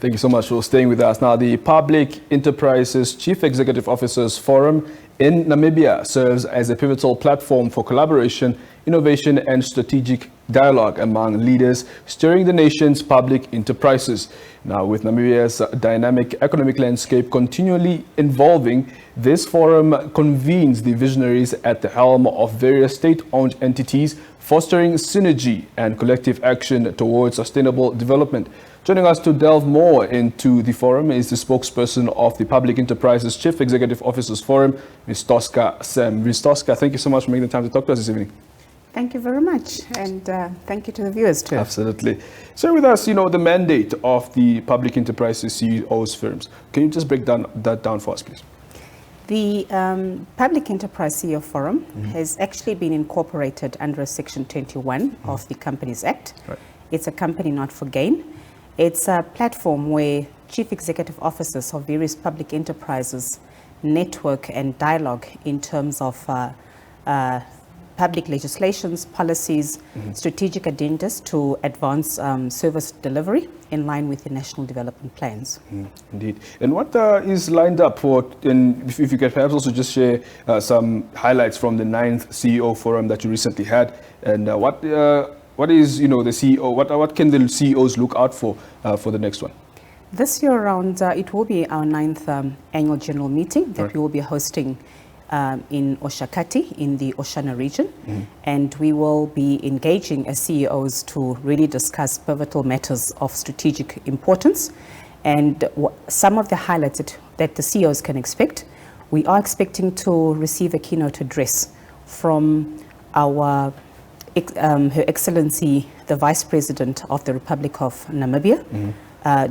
Thank you so much for staying with us. Now, the Public Enterprises Chief Executive Officers Forum in Namibia serves as a pivotal platform for collaboration, innovation and strategic dialogue among leaders steering the nation's public enterprises. Now, with Namibia's dynamic economic landscape continually evolving, this forum convenes the visionaries at the helm of various state-owned entities, fostering synergy and collective action towards sustainable development. Joining us to delve more into the forum is the spokesperson of the Public Enterprises Chief Executive Officers Forum, Ms. Tosca Sam. Ms. Tosca, thank you so much for making the time to talk to us this evening. Thank you very much, and thank you to the viewers too. Absolutely. Share with us, the mandate of the Public Enterprises CEOs firms. Can you just break that down for us, please? The Public Enterprise CEO Forum has actually been incorporated under Section 21 of the Companies Act. Right. It's a company not for gain. It's a platform where chief executive officers of various public enterprises network and dialogue in terms of public legislations, policies, strategic agendas to advance service delivery in line with the national development plans. Indeed. And what is lined up for, and if you could perhaps also just share some highlights from the 9th CEO Forum that you recently had, and what is, the CEO, what can the CEOs look out for the next one? This year around, it will be our 9th annual general meeting that we will be hosting in Oshakati in the Oshana region. And we will be engaging as CEOs to really discuss pivotal matters of strategic importance. And some of the highlights that the CEOs can expect, we are expecting to receive a keynote address from our Her Excellency, the Vice President of the Republic of Namibia,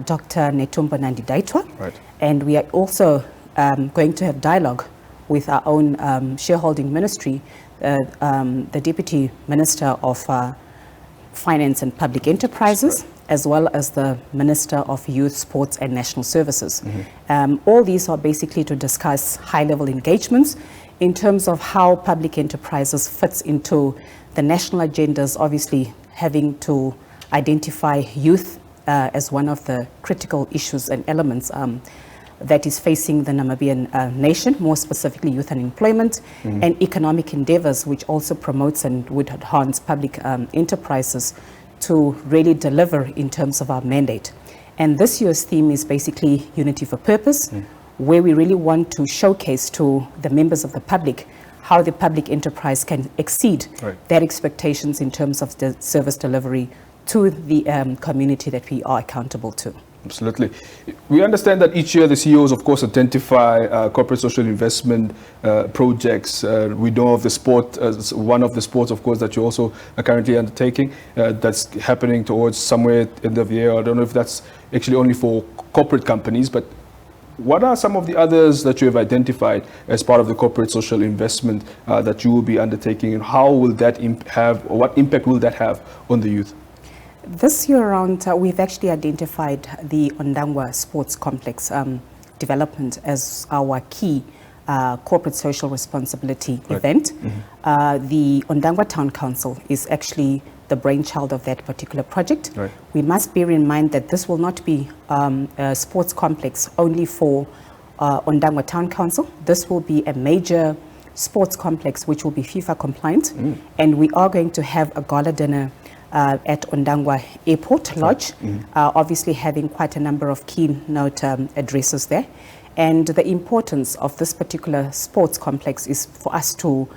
Dr. Netumbo Nandi-Ndaitwah. Right. And we are also going to have dialogue with our own shareholding ministry, the Deputy Minister of Finance and Public Enterprises, as well as the Minister of Youth, Sports and National Services. All these are basically to discuss high-level engagements in terms of how public enterprises fits into the national agendas, obviously having to identify youth as one of the critical issues and elements that is facing the Namibian nation, more specifically youth unemployment and economic endeavors, which also promotes and would enhance public enterprises to really deliver in terms of our mandate. And this year's theme is basically Unity for Purpose, where we really want to showcase to the members of the public how the public enterprise can exceed their expectations in terms of the service delivery to the community that we are accountable to. Absolutely. We understand that each year the CEOs, of course, identify corporate social investment projects. We know of the sport, one of the sports, of course, that you also are currently undertaking. That's happening towards somewhere at the end of the year. I don't know if that's actually only for corporate companies, but what are some of the others that you have identified as part of the corporate social investment that you will be undertaking, and how will that have, or what impact will that have on the youth? This year around, we've actually identified the Ondangwa Sports Complex development as our key corporate social responsibility event. The Ondangwa Town Council is actually the brainchild of that particular project. We must bear in mind that this will not be a sports complex only for Ondangwa Town Council. This will be a major sports complex which will be FIFA compliant, and we are going to have a gala dinner at Ondangwa Airport Lodge, obviously having quite a number of keynote addresses there. And the importance of this particular sports complex is for us to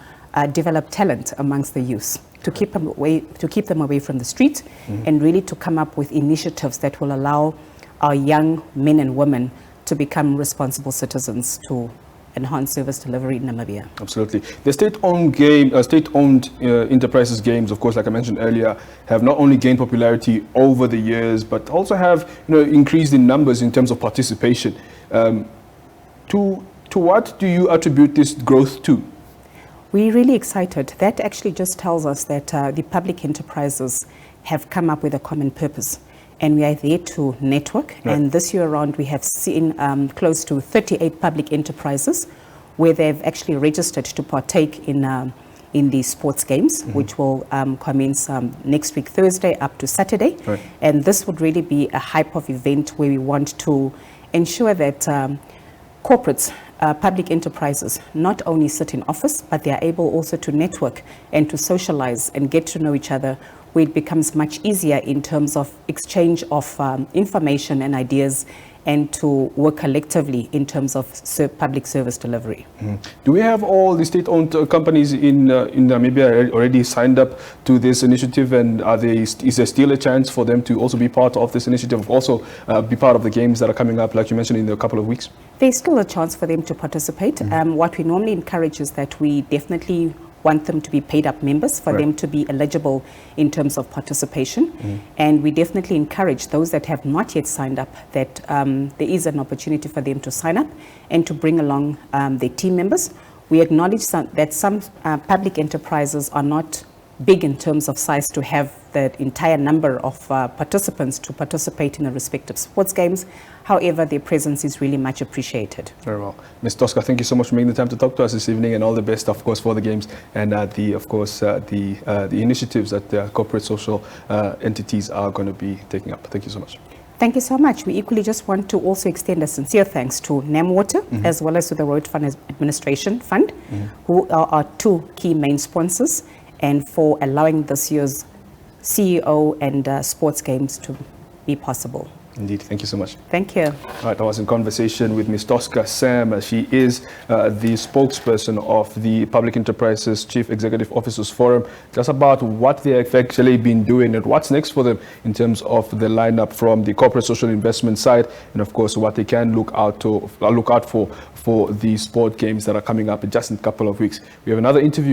develop talent amongst the youth, to keep them away from the street, and really to come up with initiatives that will allow our young men and women to become responsible citizens to enhance service delivery in Namibia. Absolutely. The state-owned enterprises games, of course, like I mentioned earlier, have not only gained popularity over the years, but also have increased in numbers in terms of participation. To what do you attribute this growth to? We're really excited. That actually just tells us that the public enterprises have come up with a common purpose, and we are there to network. And this year around, we have seen close to 38 public enterprises where they've actually registered to partake in in the sports games, which will commence next week, Thursday, up to Saturday. Right. And this would really be a hype-of event where we want to ensure that corporates, public enterprises, not only sit in office, but they are able also to network and to socialize and get to know each other, where it becomes much easier in terms of exchange of information and ideas, and to work collectively in terms of public service delivery. Do we have all the state-owned companies in Namibia already signed up to this initiative, and is there still a chance for them to also be part of this initiative, also be part of the games that are coming up, like you mentioned, in a couple of weeks? There's still a chance for them to participate. What we normally encourage is that we definitely want them to be paid up members for them to be eligible in terms of participation. And we definitely encourage those that have not yet signed up that there is an opportunity for them to sign up and to bring along their team members. We acknowledge that some public enterprises are not big in terms of size to have the entire number of participants to participate in the respective sports games. However, their presence is really much appreciated. Very well. Ms. Tosca, thank you so much for making the time to talk to us this evening, and all the best, of course, for the games and the initiatives that the corporate social entities are going to be taking up. Thank you so much. Thank you so much. We equally just want to also extend a sincere thanks to NamWater as well as to the Road Fund Administration Fund, who are our two key main sponsors, and for allowing this year's CEO and sports games to be possible. Indeed. Thank you so much. Thank you. All right, I was in conversation with Ms. Tosca Sam. She is the spokesperson of the Public Enterprises Chief Executive Officers Forum, just about what they have actually been doing and what's next for them in terms of the lineup from the corporate social investment side, and of course what they can look out for the sport games that are coming up in just a couple of weeks. We have another interview